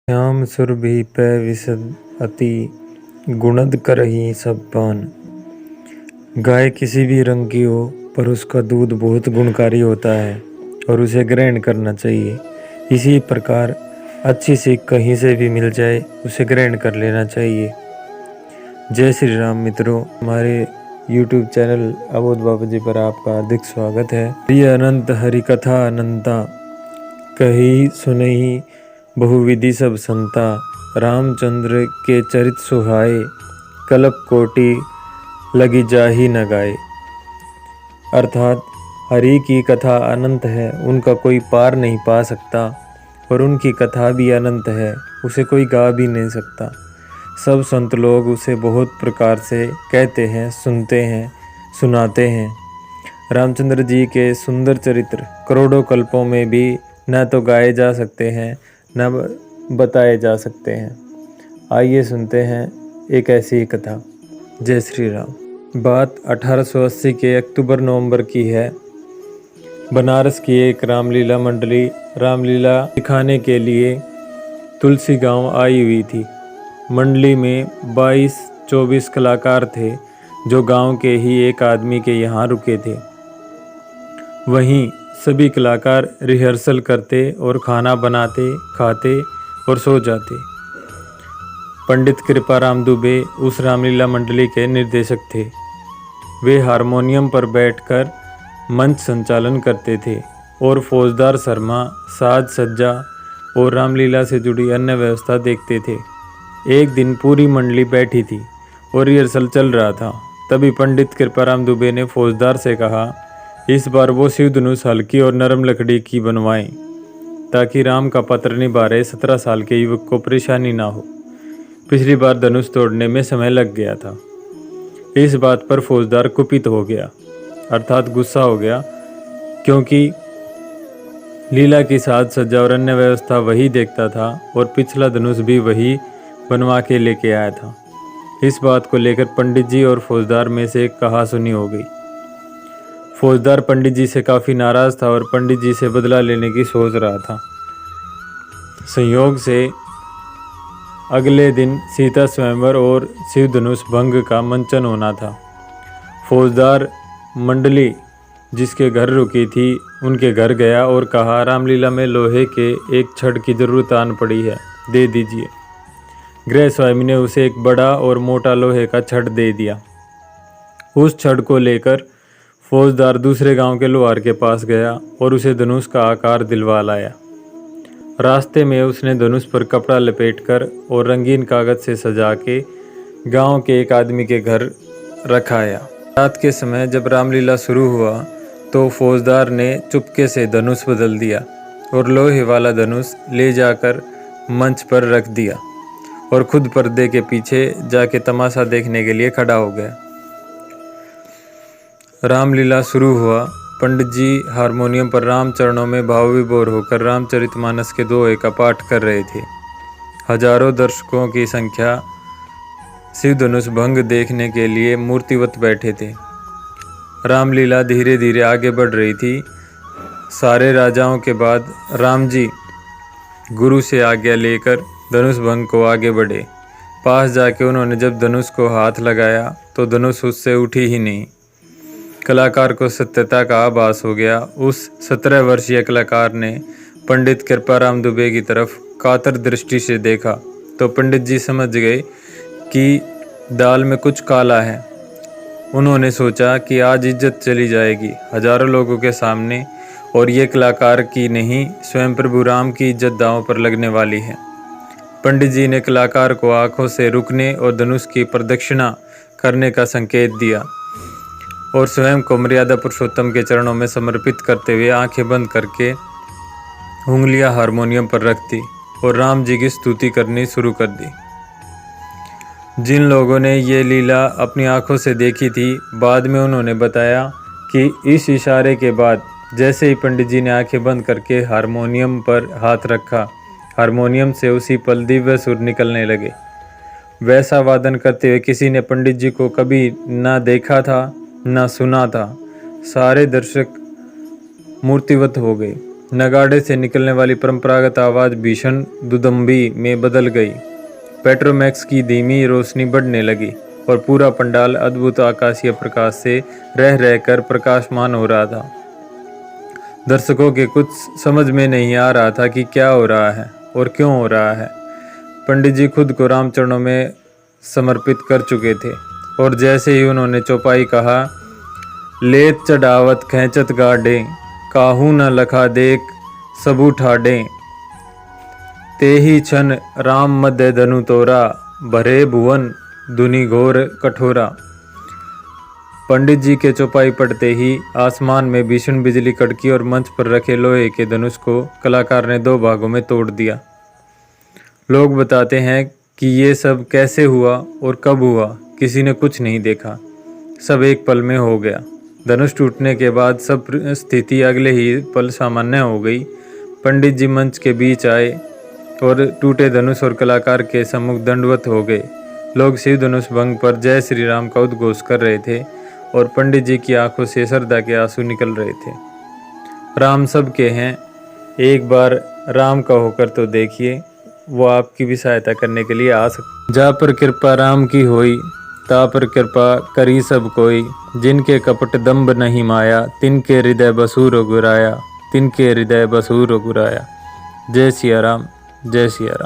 श्याम सुरभि पै विशद अति गुणद करही सब पान। गाय किसी भी रंग की हो पर उसका दूध बहुत गुणकारी होता है और उसे ग्रहण करना चाहिए। इसी प्रकार अच्छी सीख कहीं से भी मिल जाए उसे ग्रहण कर लेना चाहिए। जय श्री राम मित्रों, हमारे YouTube चैनल अबोध बाबा जी पर आपका हार्दिक स्वागत है। प्रिय अनंत हरि कथा अनंता, कही सुनही बहुविधि सब संता। रामचंद्र के चरित सुहाए, कल्प कोटि लगी जाहि न गाए। अर्थात हरि की कथा अनंत है, उनका कोई पार नहीं पा सकता और उनकी कथा भी अनंत है, उसे कोई गा भी नहीं सकता। सब संत लोग उसे बहुत प्रकार से कहते हैं, सुनते हैं, सुनाते हैं। रामचंद्र जी के सुंदर चरित्र करोड़ों कल्पों में भी न तो गाए जा सकते हैं न बताए जा सकते हैं। आइए सुनते हैं एक ऐसी ही कथा। जय श्री राम। बात 1880 के अक्टूबर नवंबर की है। बनारस की एक रामलीला मंडली रामलीला दिखाने के लिए तुलसी गांव आई हुई थी। मंडली में 22-24 कलाकार थे जो गांव के ही एक आदमी के यहाँ रुके थे। वहीं सभी कलाकार रिहर्सल करते और खाना बनाते, खाते और सो जाते। पंडित कृपाराम दुबे उस रामलीला मंडली के निर्देशक थे। वे हारमोनियम पर बैठकर मंच संचालन करते थे और फौजदार शर्मा साज सज्जा और रामलीला से जुड़ी अन्य व्यवस्था देखते थे। एक दिन पूरी मंडली बैठी थी और रिहर्सल चल रहा था। तभी पंडित कृपाराम दुबे ने फौजदार से कहा, इस बार वो शिव धनुष हल्की और नरम लकड़ी की बनवाएं ताकि राम का पत्र निभा रहे 17 साल के युवक को परेशानी ना हो। पिछली बार धनुष तोड़ने में समय लग गया था। इस बात पर फौजदार कुपित हो गया, अर्थात गुस्सा हो गया, क्योंकि लीला की साज सज्जा और अन्य व्यवस्था वही देखता था और पिछला धनुष भी वही बनवा के लेके आया था। इस बात को लेकर पंडित जी और फौजदार में से एक कहासुनी हो गई। फौजदार पंडित जी से काफ़ी नाराज़ था और पंडित जी से बदला लेने की सोच रहा था। संयोग से अगले दिन सीता स्वयंवर और शिव धनुष भंग का मंचन होना था। फौजदार मंडली जिसके घर रुकी थी उनके घर गया और कहा, रामलीला में लोहे के एक छड़ की ज़रूरत आन पड़ी है, दे दीजिए। गृह स्वामी ने उसे एक बड़ा और मोटा लोहे का छड़ दे दिया। उस छड़ को लेकर फौजदार दूसरे गांव के लोहार के पास गया और उसे धनुष का आकार दिलवा लाया। रास्ते में उसने धनुष पर कपड़ा लपेटकर और रंगीन कागज से सजा के गांव के एक आदमी के घर रखाया। रात के समय जब रामलीला शुरू हुआ तो फौजदार ने चुपके से धनुष बदल दिया और लोहे वाला धनुष ले जाकर मंच पर रख दिया और खुद पर्दे के पीछे जाके तमाशा देखने के लिए खड़ा हो गया। रामलीला शुरू हुआ। पंडित जी हारमोनियम पर राम चरणों में भाव विभोर होकर रामचरितमानस के दोहे का पाठ कर रहे थे। हजारों दर्शकों की संख्या शिव धनुष भंग देखने के लिए मूर्तिवत बैठे थे। रामलीला धीरे धीरे आगे बढ़ रही थी। सारे राजाओं के बाद राम जी गुरु से आज्ञा लेकर धनुष भंग को आगे बढ़े। पास जाके उन्होंने जब धनुष को हाथ लगाया तो धनुष उससे उठी ही नहीं। कलाकार को सत्यता का आभास हो गया। उस 17 वर्षीय कलाकार ने पंडित कृपाराम दुबे की तरफ कातर दृष्टि से देखा तो पंडित जी समझ गए कि दाल में कुछ काला है। उन्होंने सोचा कि आज इज्जत चली जाएगी हजारों लोगों के सामने, और ये कलाकार की नहीं स्वयं प्रभु राम की इज्जत दांव पर लगने वाली है। पंडित जी ने कलाकार को आंखों से रुकने और धनुष की प्रदक्षिणा करने का संकेत दिया और स्वयं को मर्यादा पुरुषोत्तम के चरणों में समर्पित करते हुए आंखें बंद करके उंगलियां हारमोनियम पर रख दी और राम जी की स्तुति करनी शुरू कर दी। जिन लोगों ने ये लीला अपनी आंखों से देखी थी, बाद में उन्होंने बताया कि इस इशारे के बाद जैसे ही पंडित जी ने आंखें बंद करके हारमोनियम पर हाथ रखा, हारमोनियम से उसी पल दिव्य सुर निकलने लगे। वैसा वादन करते हुए किसी ने पंडित जी को कभी ना देखा था ना सुना था। सारे दर्शक मूर्तिवत हो गए। नगाड़े से निकलने वाली परंपरागत आवाज़ भीषण दुदंबी में बदल गई। पेट्रोमैक्स की धीमी रोशनी बढ़ने लगी और पूरा पंडाल अद्भुत आकाशीय प्रकाश से रह रहकर प्रकाशमान हो रहा था। दर्शकों के कुछ समझ में नहीं आ रहा था कि क्या हो रहा है और क्यों हो रहा है। पंडित जी खुद को रामचरणों में समर्पित कर चुके थे और जैसे ही उन्होंने चौपाई कहा, लेत चढ़ावत खेचत गाड़े, काहू न लखा देख सबू ठाडे, ते ही क्षण राम मध्य धनु तोरा, भरे भुवन धुनि घोर कठोरा। पंडित जी के चौपाई पढ़ते ही आसमान में भीषण बिजली कड़की और मंच पर रखे लोहे के धनुष को कलाकार ने 2 भागों में तोड़ दिया। लोग बताते हैं कि ये सब कैसे हुआ और कब हुआ, किसी ने कुछ नहीं देखा। सब एक पल में हो गया। धनुष टूटने के बाद सब स्थिति अगले ही पल सामान्य हो गई। पंडित जी मंच के बीच आए और टूटे धनुष और कलाकार के सम्मुख दंडवत हो गए। लोग शिव धनुष भंग पर जय श्री राम का उद्घोष कर रहे थे और पंडित जी की आंखों से श्रद्धा के आंसू निकल रहे थे। राम सबके हैं, एक बार राम का होकर तो देखिए, वो आपकी भी सहायता करने के लिए आ सकते। जा पर कृपा राम की होई, ता पर कृपा करी सब कोई, जिनके कपट दम्भ नहीं माया, तिनके हृदय बसूर गुराया, तिनके हृदय बसूर गुराया। जय सिया राम, जय सिया राम।